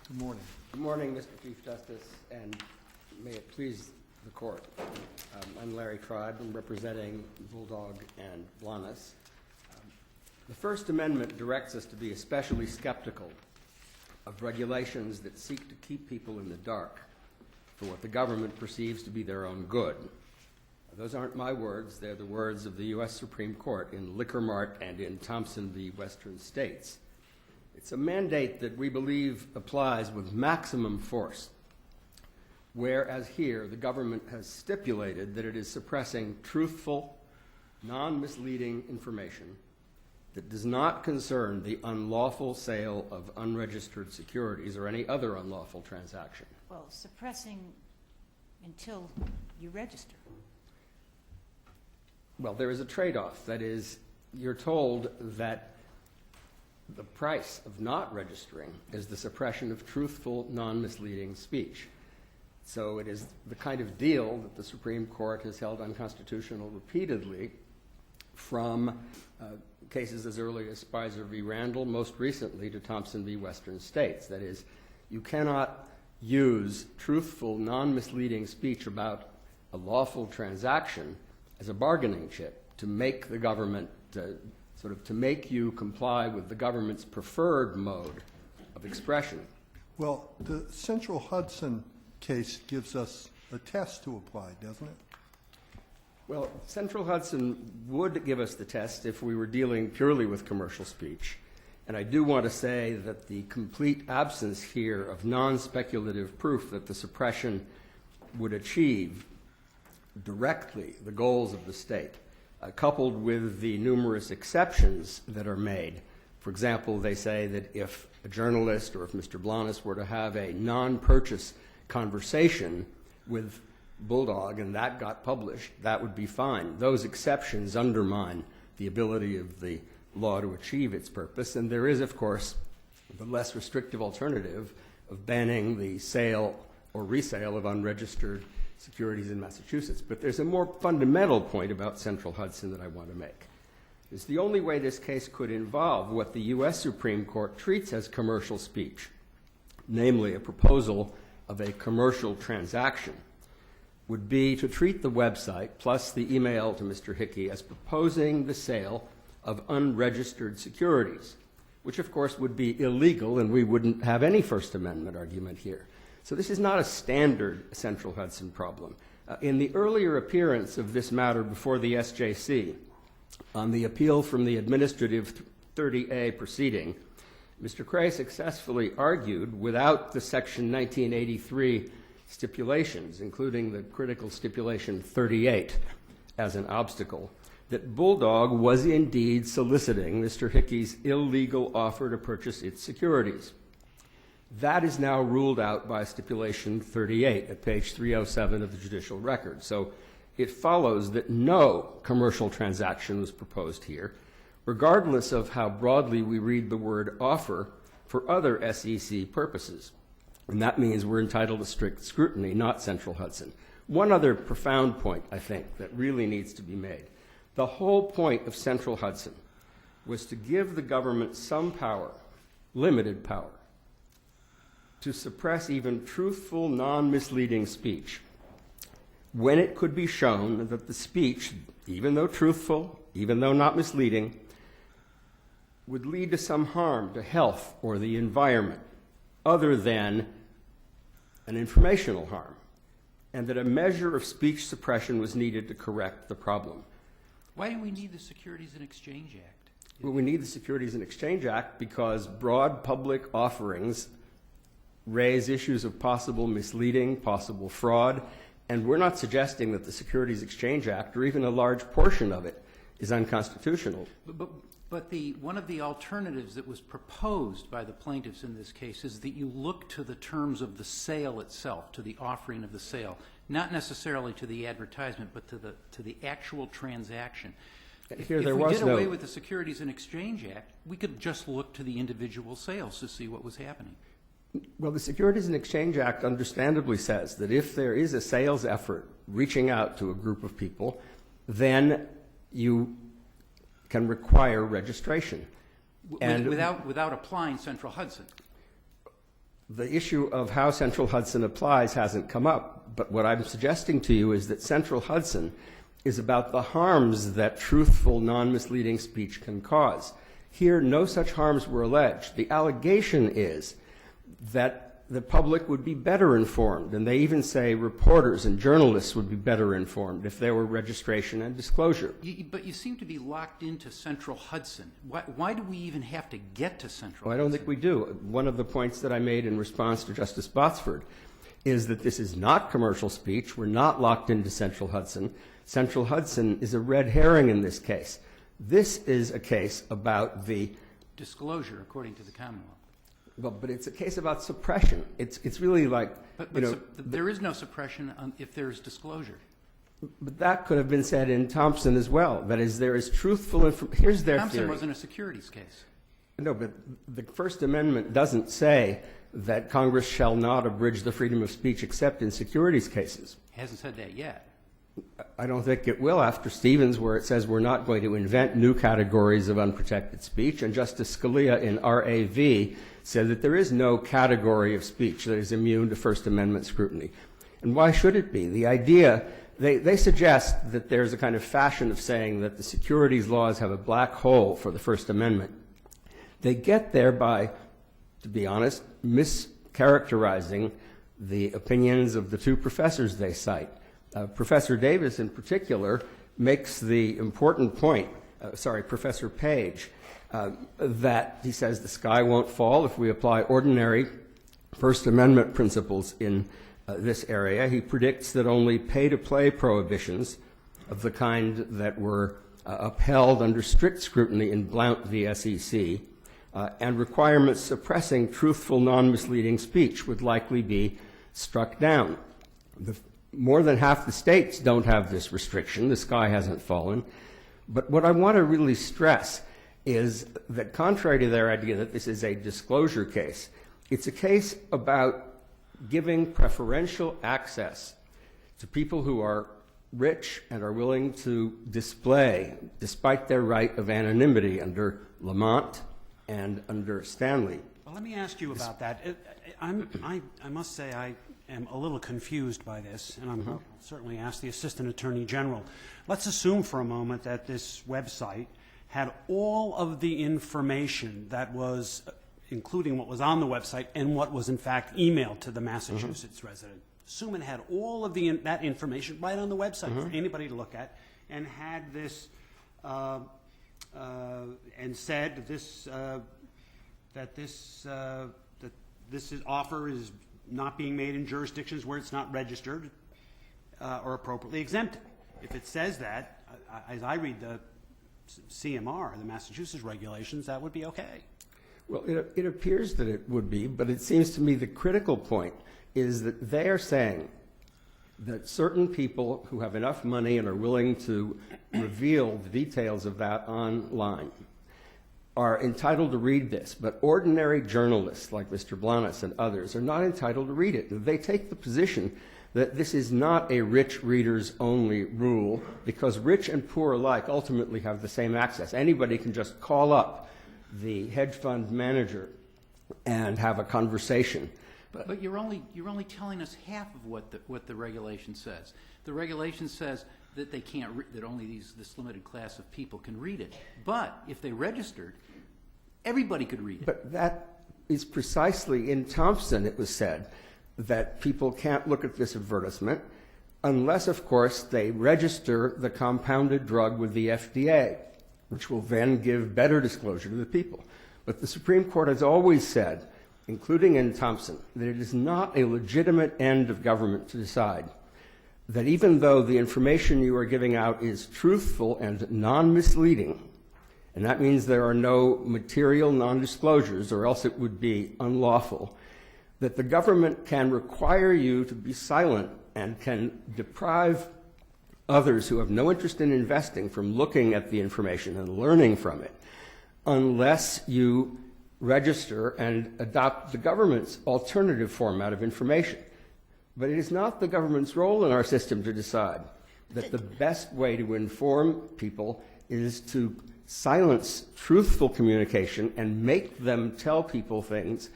Good morning. Good morning, Mr. Chief Justice, and may it please the Court. I'm Larry Tribe. I'm representing Bulldog and Blanas. The First Amendment directs us to be especially skeptical of regulations that seek to keep people in the dark for what the government perceives to be their own good. Those aren't my words. They're the words of the U.S. Supreme Court in Liquor Mart and in Thompson v. Western States. It's a mandate that we believe applies with maximum force, whereas here the government has stipulated that it is suppressing truthful, non-misleading information that does not concern the unlawful sale of unregistered securities or any other unlawful transaction. Well, suppressing until you register. Well, there is a trade-off. That is, you're told that the price of not registering is the suppression of truthful, non-misleading speech. So it is the kind of deal that the Supreme Court has held unconstitutional repeatedly, from cases as early as Spicer v. Randall, most recently to Thompson v. Western States. That is, you cannot use truthful, non-misleading speech about a lawful transaction as a bargaining chip to make the government to make you comply with the government's preferred mode of expression. Well, the Central Hudson case gives us a test to apply, doesn't it? Well, Central Hudson would give us the test if we were dealing purely with commercial speech. And I do want to say that the complete absence here of non-speculative proof that the suppression would achieve directly the goals of the state, coupled with the numerous exceptions that are made. For example, they say that if a journalist or if Mr. Blanas were to have a non-purchase conversation with Bulldog and that got published, that would be fine. Those exceptions undermine the ability of the law to achieve its purpose. And there is, of course, the less restrictive alternative of banning the sale or resale of unregistered securities in Massachusetts. But there's a more fundamental point about Central Hudson that I want to make. It's the only way this case could involve what the U.S. Supreme Court treats as commercial speech, namely a proposal of a commercial transaction, would be to treat the website plus the email to Mr. Hickey as proposing the sale of unregistered securities, which of course would be illegal, and we wouldn't have any First Amendment argument here. So this is not a standard Central Hudson problem. In the earlier appearance of this matter before the SJC, on the appeal from the administrative 30A proceeding, Mr. Cray successfully argued, without the Section 1983 stipulations, including the critical stipulation 38 as an obstacle, that Bulldog was indeed soliciting Mr. Hickey's illegal offer to purchase its securities. That is now ruled out by stipulation 38 at page 307 of the judicial record. So it follows that no commercial transaction was proposed here, regardless of how broadly we read the word offer for other SEC purposes. And that means we're entitled to strict scrutiny, not Central Hudson. One other profound point, I think, that really needs to be made. The whole point of Central Hudson was to give the government some power, limited power, to suppress even truthful, non-misleading speech when it could be shown that the speech, even though truthful, even though not misleading, would lead to some harm to health or the environment other than an informational harm, and that a measure of speech suppression was needed to correct the problem. Why do we need the Securities and Exchange Act? Well, we need the Securities and Exchange Act because broad public offerings raise issues of possible misleading, possible fraud, and we're not suggesting that the Securities Exchange Act, or even a large portion of it, is unconstitutional. But one of the alternatives that was proposed by the plaintiffs in this case is that you look to the terms of the sale itself, to the offering of the sale, not necessarily to the advertisement, but to the actual transaction. If we did away with the Securities and Exchange Act, we could just look to the individual sales to see what was happening. Well, the Securities and Exchange Act understandably says that if there is a sales effort reaching out to a group of people, then you can require registration. Without applying Central Hudson. The issue of how Central Hudson applies hasn't come up, but what I'm suggesting to you is that Central Hudson is about the harms that truthful, non-misleading speech can cause. Here, no such harms were alleged. The allegation is that the public would be better informed, and they even say reporters and journalists would be better informed if there were registration and disclosure. But you seem to be locked into Central Hudson. Why do we even have to get to Central Well, I Hudson? don't think we do. One of the points that I made in response to Justice Botsford is that this is not commercial speech. We're not locked into Central Hudson. Central Hudson is a red herring in this case. This is a case about the Disclosure, according to the Commonwealth. Well, but it's a case about suppression. It's really like, But you know, there is no suppression if there's disclosure. but that could have been said in Thompson as well. That is, there is truthful information. Here's their Thompson theory. wasn't a securities case. No, but the First Amendment doesn't say that Congress shall not abridge the freedom of speech except in securities cases. Hasn't said that yet. I don't think it will after Stevens, where it says we're not going to invent new categories of unprotected speech. And Justice Scalia in RAV said that there is no category of speech that is immune to First Amendment scrutiny. And why should it be? The idea, they suggest that there's a kind of fashion of saying that the securities laws have a black hole for the First Amendment. They get there by, to be honest, mischaracterizing the opinions of the two professors they cite. Professor Davis, in particular, makes the important point, Professor Page, that he says the sky won't fall if we apply ordinary First Amendment principles in this area. He predicts that only pay-to-play prohibitions of the kind that were upheld under strict scrutiny in Blount v. SEC and requirements suppressing truthful, non-misleading speech would likely be struck down. More than half the states don't have this restriction. The sky hasn't fallen. But what I want to really stress is that contrary to their idea that this is a disclosure case, it's a case about giving preferential access to people who are rich and are willing to display, despite their right of anonymity under Lamont and under Stanley. Well, let me ask you about that. I must say I am a little confused by this, and I'll certainly ask the Assistant Attorney General. Let's assume for a moment that this website had all of the information that was, including what was on the website and what was in fact emailed to the Massachusetts resident. Assume it had all of that information right on the website for anybody to look at, and had this, and said that this offer is not being made in jurisdictions where it's not registered or appropriately exempted. If it says that, as I read the CMR, the Massachusetts regulations, that would be okay. Well, it appears that it would be, but it seems to me the critical point is that they are saying that certain people who have enough money and are willing to reveal the details of that online are entitled to read this, but ordinary journalists like Mr. Blanas and others are not entitled to read it. They take the position that this is not a rich readers only rule because rich and poor alike ultimately have the same access. Anybody can just call up the hedge fund manager and have a conversation. But you're only telling us half of what the regulation says. The regulation says that they can't that only this limited class of people can read it. But if they registered, everybody could read it. But that is precisely in Thompson. It was said that people can't look at this advertisement unless, of course, they register the compounded drug with the FDA, which will then give better disclosure to the people. But the Supreme Court has always said, including in Thompson, that it is not a legitimate end of government to decide that even though the information you are giving out is truthful and non-misleading, and that means there are no material non-disclosures or else it would be unlawful, that the government can require you to be silent and can deprive others who have no interest in investing from looking at the information and learning from it unless you register and adopt the government's alternative format of information. But it is not the government's role in our system to decide that the best way to inform people is to silence truthful communication and make them tell people things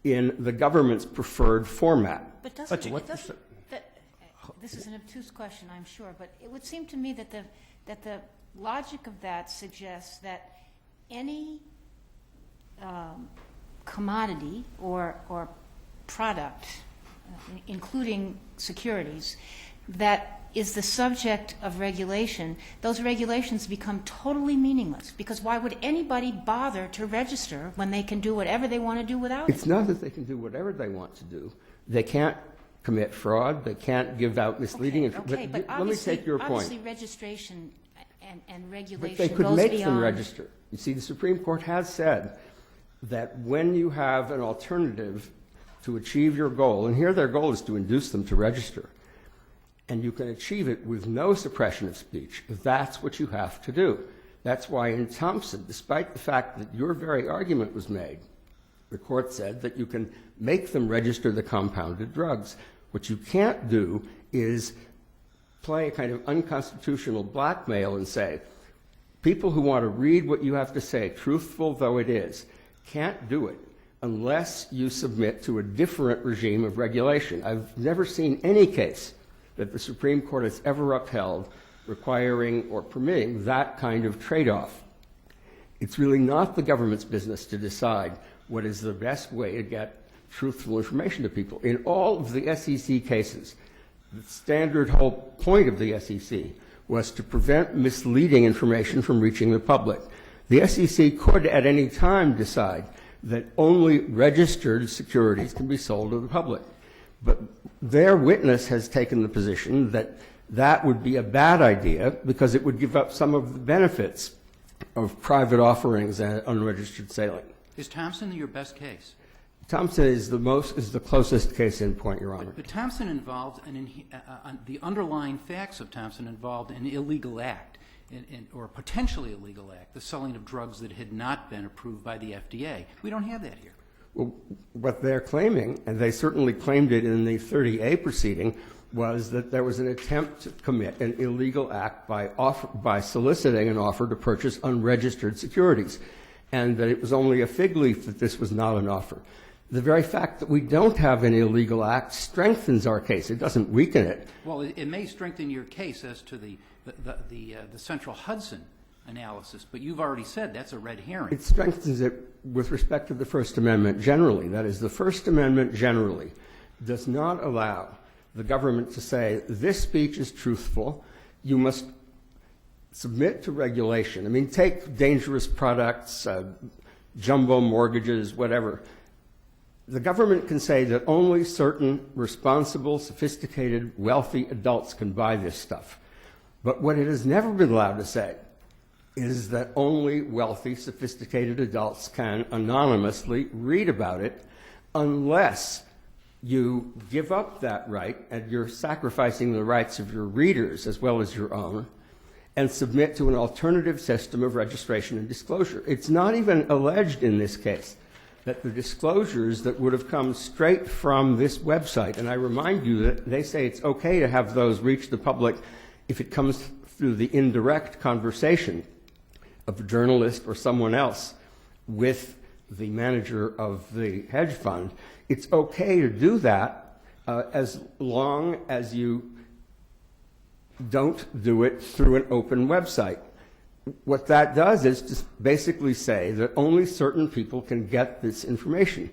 in the government's preferred format. But But doesn't, what it doesn't, this is an obtuse question, I'm sure, but it would seem to me that the logic of that suggests that any commodity or product, including securities, that is the subject of regulation, those regulations become totally meaningless, because why would anybody bother to register when they can do whatever they want to do without it? It's not that they can do whatever they want to do. They can't commit fraud. They can't give out misleading information. Okay, but let me take your point. obviously registration and regulation But they could goes make them beyond- register. You see, the Supreme Court has said that when you have an alternative to achieve your goal, and here their goal is to induce them to register, and you can achieve it with no suppression of speech, that's what you have to do. That's why in Thompson, despite the fact that your very argument was made, the court said that you can make them register the compounded drugs. What you can't do is play a kind of unconstitutional blackmail and say, people who want to read what you have to say, truthful though it is, can't do it unless you submit to a different regime of regulation. I've never seen any case that the Supreme Court has ever upheld requiring or permitting that kind of trade-off. It's really not the government's business to decide what is the best way to get truthful information to people. In all of the SEC cases, the standard whole point of the SEC was to prevent misleading information from reaching the public. The SEC could at any time decide that only registered securities can be sold to the public. But their witness has taken the position that that would be a bad idea because it would give up some of the benefits of private offerings and unregistered selling. Is Thompson your best case? Thompson is the closest case in point, Your Honor. But Thompson involved, the underlying facts of Thompson involved an illegal act, or potentially illegal act, the selling of drugs that had not been approved by the FDA. We don't have that here. Well, what they're claiming, and they certainly claimed it in the 30A proceeding, was that there was an attempt to commit an illegal act by soliciting an offer to purchase unregistered securities, and that it was only a fig leaf that this was not an offer. The very fact that we don't have an illegal act strengthens our case. It doesn't weaken it. Well, it may strengthen your case as to the Central Hudson analysis, but you've already said that's a red herring. It strengthens it with respect to the First Amendment generally. That is, the First Amendment generally does not allow the government to say, this speech is truthful, you must submit to regulation. I mean, take dangerous products, jumbo mortgages, whatever. The government can say that only certain responsible, sophisticated, wealthy adults can buy this stuff. But what it has never been allowed to say is that only wealthy, sophisticated adults can anonymously read about it unless you give up that right, and you're sacrificing the rights of your readers as well as your own, and submit to an alternative system of registration and disclosure. It's not even alleged in this case that the disclosures that would have come straight from this website, and I remind you that they say it's okay to have those reach the public if it comes through the indirect conversation of a journalist or someone else with the manager of the hedge fund. It's okay to do that as long as you don't do it through an open website. What that does is just basically say that only certain people can get this information.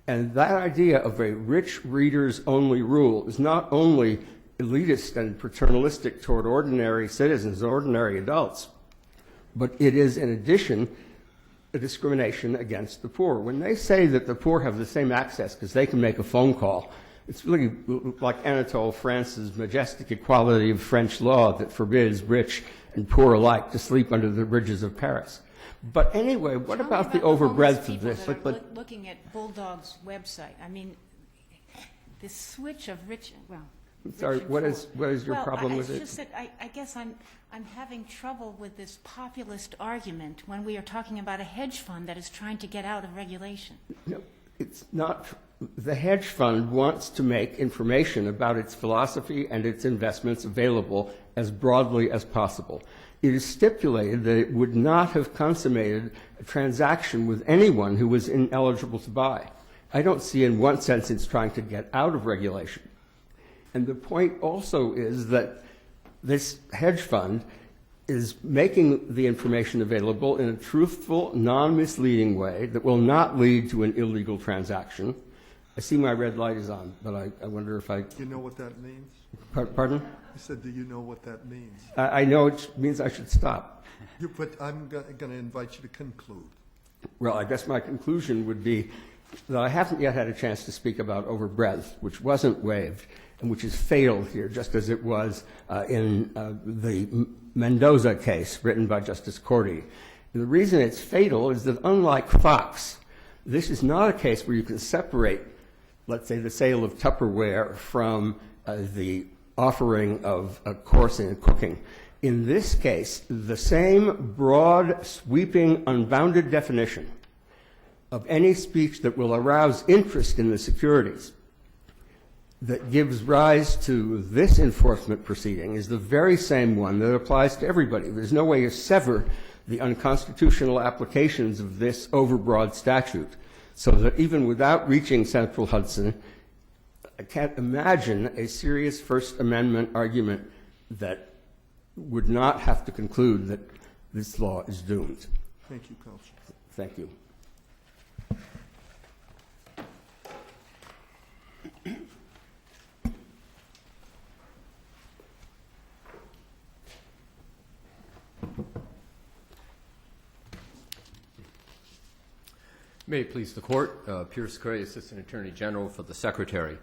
And that idea of a rich readers only rule is not only elitist and paternalistic toward ordinary citizens, ordinary adults, but it is in addition a discrimination against the poor. When they say that the poor have the same access because they can make a phone call, it's really like Anatole France's majestic equality of French law that forbids rich and poor alike to sleep under the bridges of Paris. But anyway, what Tell me about the homeless overbreadth of people this? that are looking at Bulldog's website. I mean, this switch of rich, well, Sorry, rich and what poor. is your problem with it's it? just that I guess I'm having trouble with this populist argument when we are talking about a hedge fund that is trying to get out of regulation. No, it's not. The hedge fund wants to make information about its philosophy and its investments available as broadly as possible. It is stipulated that it would not have consummated a transaction with anyone who was ineligible to buy. I don't see in one sense it's trying to get out of regulation. And the point also is that this hedge fund is making the information available in a truthful, non-misleading way that will not lead to an illegal transaction. I see my red light is on, but I wonder if I... Do you know what that means? Pardon? I said, do you know what that means? I know it means I should stop. But I'm going to invite you to conclude. Well, I guess my conclusion would be that I haven't yet had a chance to speak about overbreadth, which wasn't waived, and which is fatal here, just as it was in the Mendoza case written by Justice Cordy. And the reason it's fatal is that unlike Fox, this is not a case where you can separate, let's say, the sale of Tupperware from the offering of a course in cooking. In this case, the same broad, sweeping, unbounded definition of any speech that will arouse interest in the securities that gives rise to this enforcement proceeding is the very same one that applies to everybody. There's no way to sever the unconstitutional applications of this overbroad statute, so that even without reaching Central Hudson, I can't imagine a serious First Amendment argument that would not have to conclude that this law is doomed. Thank you, Counsel. Thank you. May it please the Court. Pierce Cray, Assistant Attorney General for the Secretary.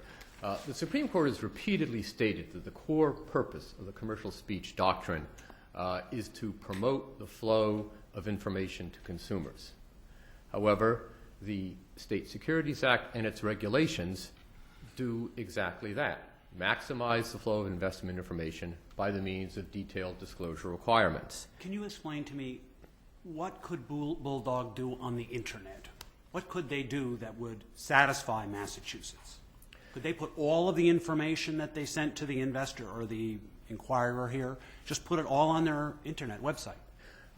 The Supreme Court has repeatedly stated that the core purpose of the commercial speech doctrine is to promote the flow of information to consumers. However, the State Securities Act and its regulations do exactly that, maximize the flow of investment information by the means of detailed disclosure requirements. Can you explain to me, what could Bulldog do on the Internet? What could they do that would satisfy Massachusetts? Could they put all of the information that they sent to the investor or the inquirer here, just put it all on their Internet website?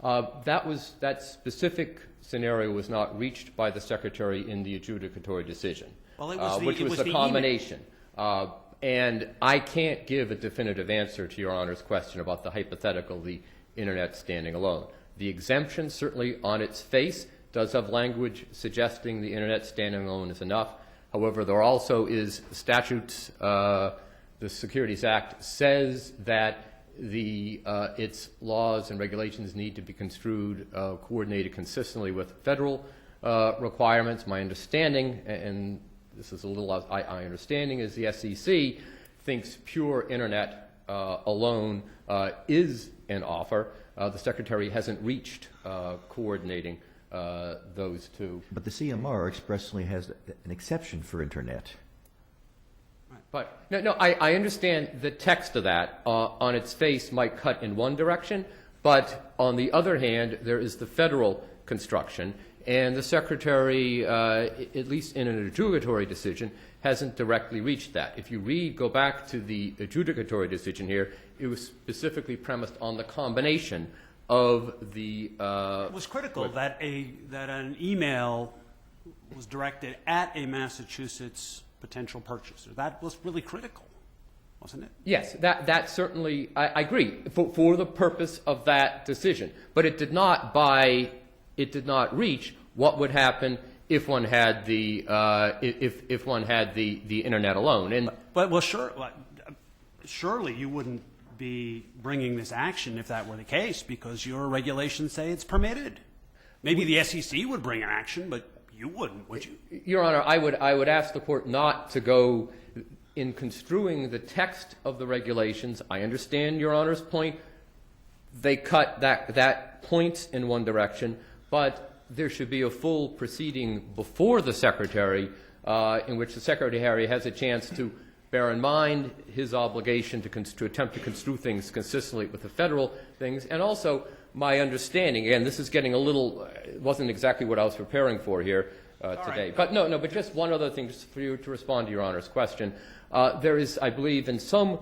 That specific scenario was not reached by the Secretary in the adjudicatory decision, Well, it was which it was the a combination. And I can't give a definitive answer to Your Honor's question about the hypothetical, the Internet standing alone. The exemption, certainly on its face, does have language suggesting the Internet standing alone is enough. However, there also is statutes. The Securities Act says that its laws and regulations need to be construed, coordinated consistently with federal requirements. My understanding, and this is a little I understanding, is the SEC thinks pure Internet alone is an offer. The Secretary hasn't reached coordinating those two. But the CMR expressly has an exception for Internet. But no, I understand the text of that on its face might cut in one direction, but on the other hand, there is the federal construction, and the Secretary, at least in an adjudicatory decision, hasn't directly reached that. If you go back to the adjudicatory decision here, it was specifically premised on the combination of the... It was critical that an email was directed at a Massachusetts potential purchaser. That was really critical, wasn't it? Yes, that certainly, I agree, for the purpose of that decision. But it did not reach what would happen if one had the if one had the Internet alone. And surely you wouldn't be bringing this action if that were the case, because your regulations say it's permitted. Maybe the SEC would bring an action, but you wouldn't, would you? Your Honor, I would ask the Court not to go in construing the text of the regulations. I understand Your Honor's point. They cut that point in one direction, but there should be a full proceeding before the Secretary in which the Secretary has a chance to bear in mind his obligation to attempt to construe things consistently with the federal things. And also, my understanding, again, this is getting a little, it wasn't exactly what I was preparing for here today. Right. But but just one other thing, just for you to respond to Your Honor's question. There is, I believe, in some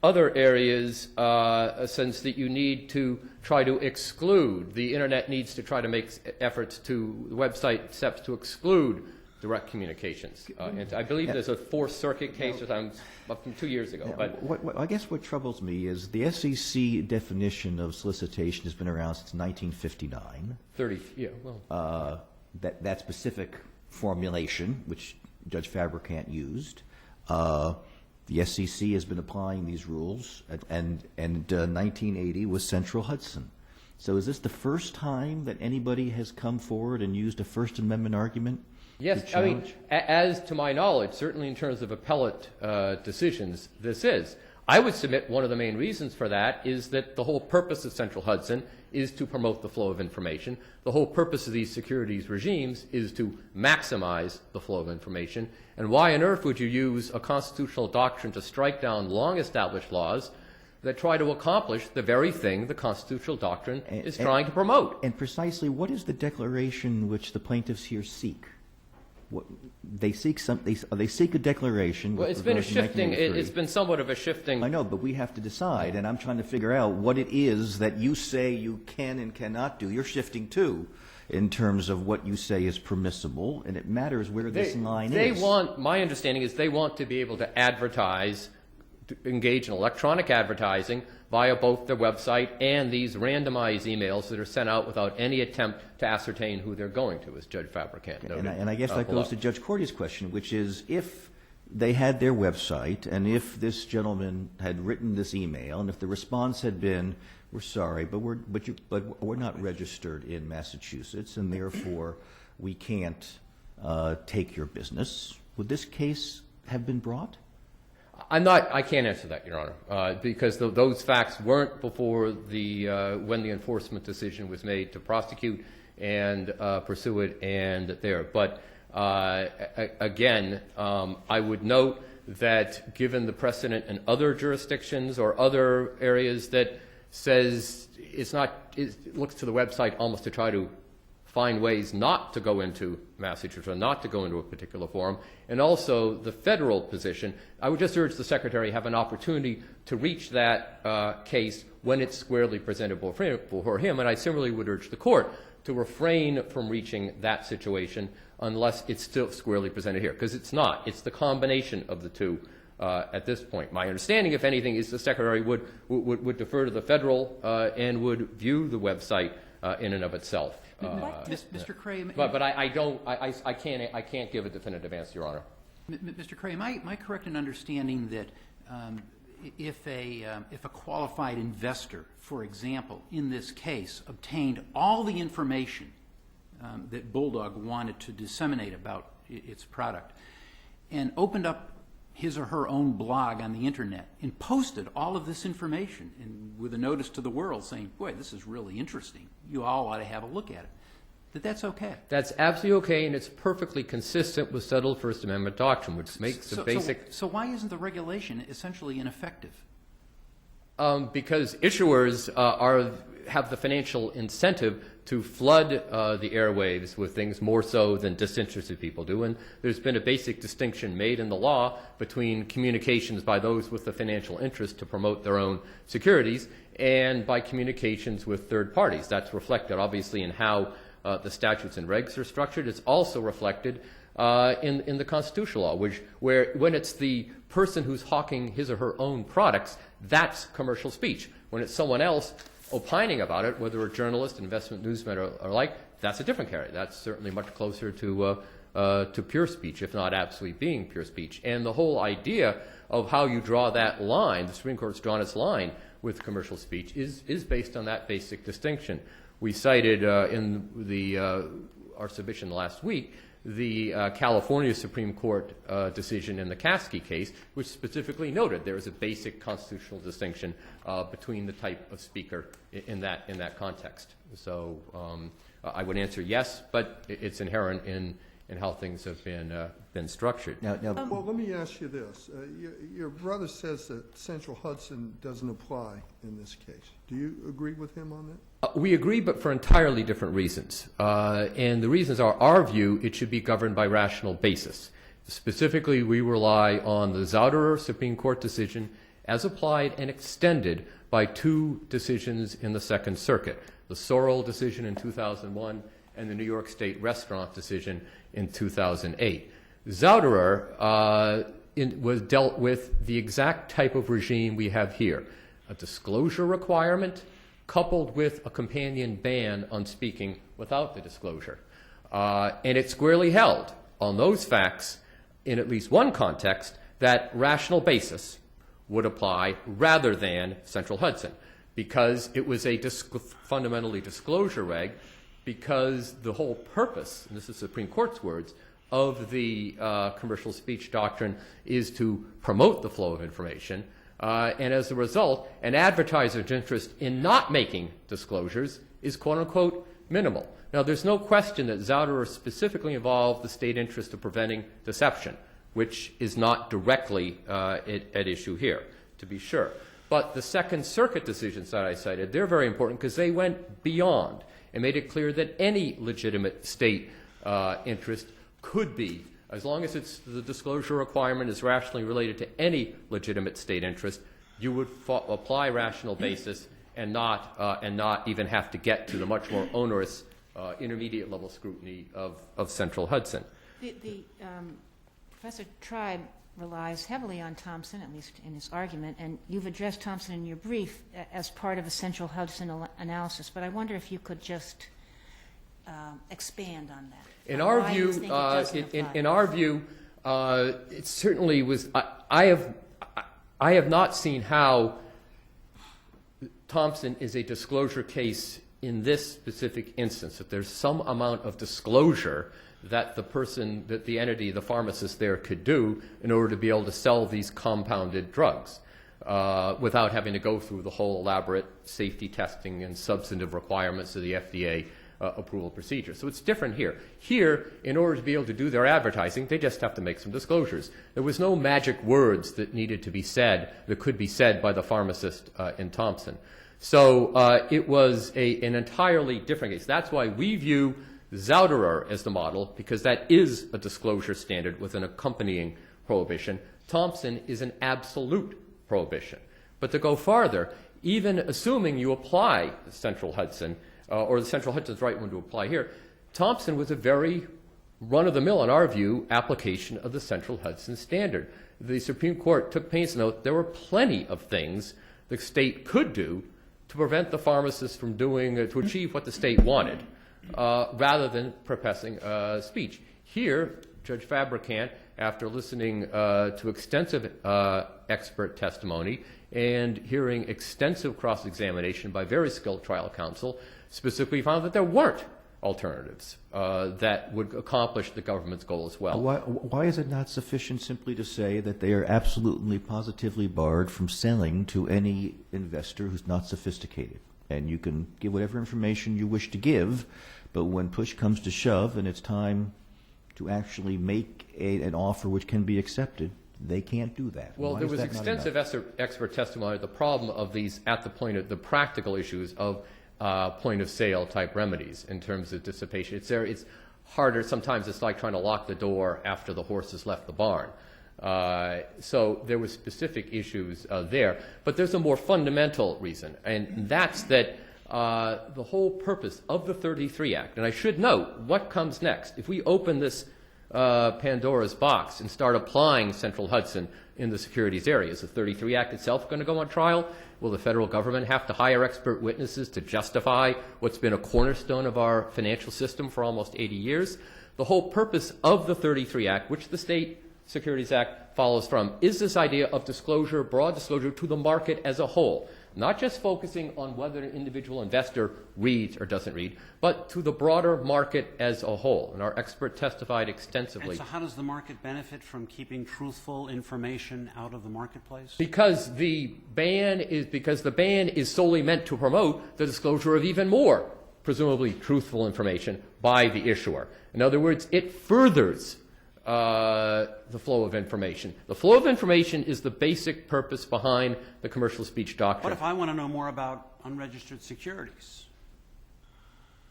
other areas, a sense that you need to try to exclude, the Internet needs to try to make efforts to, the website steps to exclude direct communications. And I believe there's a Fourth Circuit case from 2 years ago. But I guess what troubles me is the SEC definition of solicitation has been around since 1959. That specific formulation, which Judge Fabricant used, the SEC has been applying these rules, and 1980 was Central Hudson. So is this the first time that anybody has come forward and used a First Amendment argument? yes, I mean, as to my knowledge, certainly in terms of appellate decisions, this is. I would submit one of the main reasons for that is that the whole purpose of Central Hudson is to promote the flow of information. The whole purpose of these securities regimes is to maximize the flow of information. And why on earth would you use a constitutional doctrine to strike down long-established laws that try to accomplish the very thing the constitutional doctrine is trying to promote? And precisely what is the declaration which the plaintiffs here seek? They seek a declaration. Well, it's been a shifting. It's been somewhat of a shifting. I know, but we have to decide, and I'm trying to figure out what it is that you say you can and cannot do. You're shifting too, in terms of what you say is permissible, and it matters where this line is. My understanding is they want to be able to advertise, to engage in electronic advertising via both their website and these randomized emails that are sent out without any attempt to ascertain who they're going to, as Judge Fabricant noted. And I guess that goes to Judge Cordy's question, which is if they had their website and if this gentleman had written this email and if the response had been, we're sorry, but we're not registered in Massachusetts and therefore we can't take your business, would this case have been brought? I can't answer that, Your Honor, because those facts weren't before when the enforcement decision was made to prosecute and pursue it and there. But again, I would note that given the precedent in other jurisdictions or other areas that says it looks to the website almost to try to find ways not to go into Massachusetts or not to go into a particular forum, and also the federal position, I would just urge the Secretary to have an opportunity to reach that case when it's squarely presentable for him, and I similarly would urge the Court to refrain from reaching that situation unless it's still squarely presented here, because it's not. It's the combination of the two at this point. My understanding, if anything, is the Secretary would defer to the federal and would view the website in and of itself. Mr. Cray, but I can't give a definitive answer, Your Honor. Mr. Cray, am I correct in understanding that if a qualified investor, for example, in this case, obtained all the information that Bulldog wanted to disseminate about its product and opened up his or her own blog on the internet and posted all of this information with a notice to the world saying, boy, this is really interesting, you all ought to have a look at it, that's okay? That's absolutely okay, and it's perfectly consistent with settled First Amendment doctrine, which makes the basic... So why isn't the regulation essentially ineffective? Because issuers have the financial incentive to flood the airwaves with things more so than disinterested people do. And there's been a basic distinction made in the law between communications by those with the financial interest to promote their own securities and by communications with third parties. That's reflected, obviously, in how the statutes and regs are structured. It's also reflected in the constitutional law, where when it's the person who's hawking his or her own products, that's commercial speech. When it's someone else opining about it, whether a journalist, investment newsman, or like, that's a different carry. That's certainly much closer to pure speech, if not absolutely being pure speech. And the whole idea of how you draw that line, the Supreme Court's drawn its line with commercial speech, is based on that basic distinction. We cited in our submission last week the California Supreme Court decision in the Caskey case, which specifically noted there is a basic constitutional distinction between the type of speaker in that context. So I would answer yes, but it's inherent in how things have been structured. Well, let me ask you this. Your brother says that Central Hudson doesn't apply in this case. Do you agree with him on that? We agree, but for entirely different reasons. And the reasons are, our view, it should be governed by rational basis. Specifically, we rely on the Zauderer Supreme Court decision as applied and extended by two decisions in the Second Circuit, the Sorrell decision in 2001 and the New York State restaurant decision in 2008. Zauderer was dealt with the exact type of regime we have here, a disclosure requirement coupled with a companion ban on speaking without the disclosure. And it squarely held on those facts, in at least one context, that rational basis would apply rather than Central Hudson, because it was a fundamentally disclosure reg, because the whole purpose, and this is the Supreme Court's words, of the commercial speech doctrine is to promote the flow of information, and as a result, an advertiser's interest in not making disclosures is quote-unquote minimal. Now, there's no question that Zauderer specifically involved the state interest of preventing deception, which is not directly at issue here, to be sure. But the Second Circuit decisions that I cited, they're very important because they went beyond and made it clear that any legitimate state interest could be, as long as the disclosure requirement is rationally related to any legitimate state interest, you would apply rational basis and not even have to get to the much more onerous intermediate level scrutiny of Central Hudson. Professor Tribe relies heavily on Thompson, at least in his argument, and you've addressed Thompson in your brief as part of a Central Hudson analysis, but I wonder if you could just expand on that. In our view, it certainly was. I have not seen how Thompson is a disclosure case in this specific instance. That there's some amount of disclosure that the entity, the pharmacist there, could do in order to be able to sell these compounded drugs without having to go through the whole elaborate safety testing and substantive requirements of the FDA approval procedure. So it's different here. Here, in order to be able to do their advertising, they just have to make some disclosures. There was no magic words that needed to be said, that could be said by the pharmacist in Thompson. So it was an entirely different case. That's why we view Zauderer as the model, because that is a disclosure standard with an accompanying prohibition. Thompson is an absolute prohibition. But to go farther, even assuming you apply Central Hudson, or the Central Hudson's right one to apply here, Thompson was a very run-of-the-mill, in our view, application of the Central Hudson standard. The Supreme Court took pains to note there were plenty of things the state could do to prevent the pharmacist from to achieve what the state wanted, rather than professing speech. Here, Judge Fabricant, after listening to extensive expert testimony and hearing extensive cross-examination by very skilled trial counsel, specifically found that there weren't alternatives that would accomplish the government's goal as well. Why is it not sufficient simply to say that they are absolutely positively barred from selling to any investor who's not sophisticated? And you can give whatever information you wish to give, but when push comes to shove and it's time to actually make an offer which can be accepted, they can't do that. Well, there was extensive expert testimony. The problem of these at the point of the practical issues of point of sale type remedies in terms of dissipation. It's harder. Sometimes it's like trying to lock the door after the horse has left the barn. So there were specific issues there. But there's a more fundamental reason, and that's that the whole purpose of the 33 Act, and I should note what comes next. If we open this Pandora's box and start applying Central Hudson in the securities area, is the 33 Act itself going to go on trial? Will the federal government have to hire expert witnesses to justify what's been a cornerstone of our financial system for almost 80 years? The whole purpose of the 33 Act, which the State Securities Act follows from, is this idea of disclosure, broad disclosure to the market as a whole. Not just focusing on whether an individual investor reads or doesn't read, but to the broader market as a whole. And our expert testified extensively. And so how does the market benefit from keeping truthful information out of the marketplace? Because the ban is solely meant to promote the disclosure of even more, presumably truthful information by the issuer. In other words, it furthers the flow of information. The flow of information is the basic purpose behind the commercial speech doctrine. What if I want to know more about unregistered securities?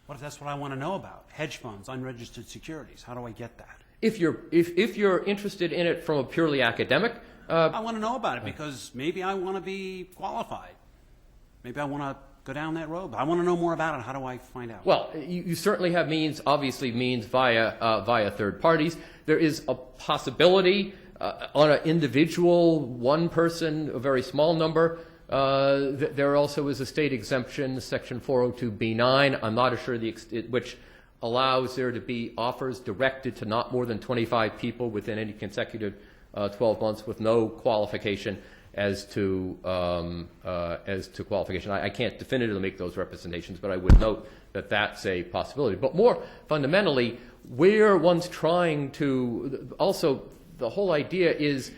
What if that's what I want to know about? Hedge funds, unregistered securities. How do I get that? If you're interested in it from a purely academic, I want to know about it because maybe I want to be qualified. Maybe I want to go down that road. But I want to know more about it. How do I find out? Well, you certainly have means, obviously means via third parties. There is a possibility on an individual, one person, a very small number. There also is a state exemption, Section 402B9. I'm not sure which allows there to be offers directed to not more than 25 people within any consecutive 12 months with no qualification as to qualification. I can't definitively make those representations, but I would note that that's a possibility. But more fundamentally, where one's trying to, also the whole idea is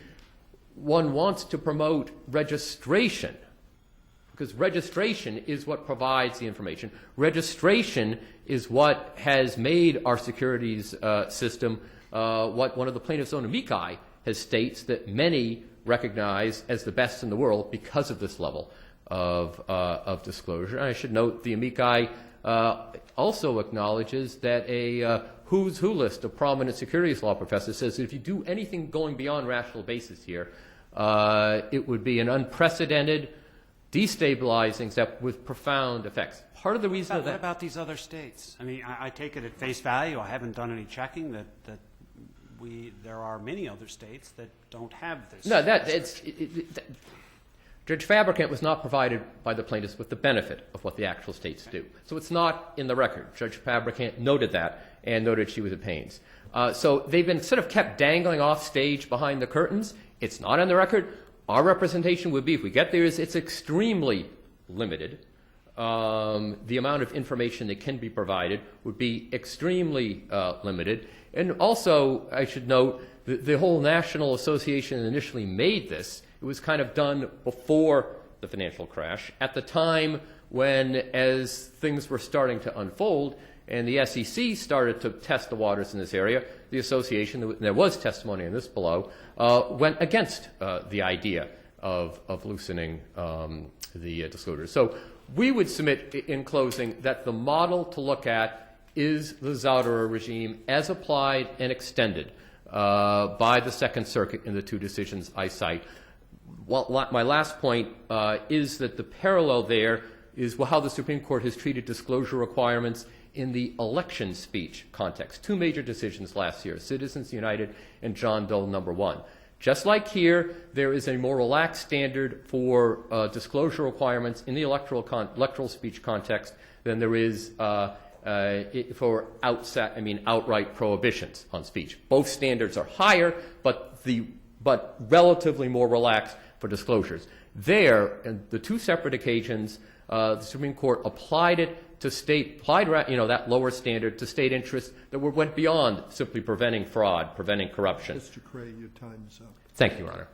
one wants to promote registration, because registration is what provides the information. Registration is what has made our securities system what one of the plaintiff's own amici has states that many recognize as the best in the world because of this level of disclosure. And I should note the amici also acknowledges that a who's who list of prominent securities law professors says that if you do anything going beyond rational basis here, it would be an unprecedented, destabilizing step with profound effects. Part of the reason What about these other states? I mean, I take it at face value. I haven't done any checking that there are many other states that don't have this. No, Judge Fabricant was not provided by the plaintiffs with the benefit of what the actual states do. So it's not in the record. Judge Fabricant noted that and noted she was at pains. So they've been sort of kept dangling off stage behind the curtains. It's not in the record. Our representation would be, if we get there, is it's extremely limited. The amount of information that can be provided would be extremely limited. And also, I should note, the whole National Association initially made this. It was kind of done before the financial crash, at the time when, as things were starting to unfold, and the SEC started to test the waters in this area, the association, there was testimony in this below, went against the idea of loosening the disclosure. So we would submit in closing that the model to look at is the Zauderer regime as applied and extended by the Second Circuit in the two decisions I cite. Well, my last point is that the parallel there is how the Supreme Court has treated disclosure requirements in the election speech context. Two major decisions last year, Citizens United and John Doe No. 1. Just like here, there is a more relaxed standard for disclosure requirements in the electoral speech context than there is for outright prohibitions on speech. Both standards are higher, but relatively more relaxed for disclosures. There, in the two separate occasions, the Supreme Court applied it to that lower standard to state interests that went beyond simply preventing fraud, preventing corruption. Mr. Cray, your time is up. Thank you, Your Honor.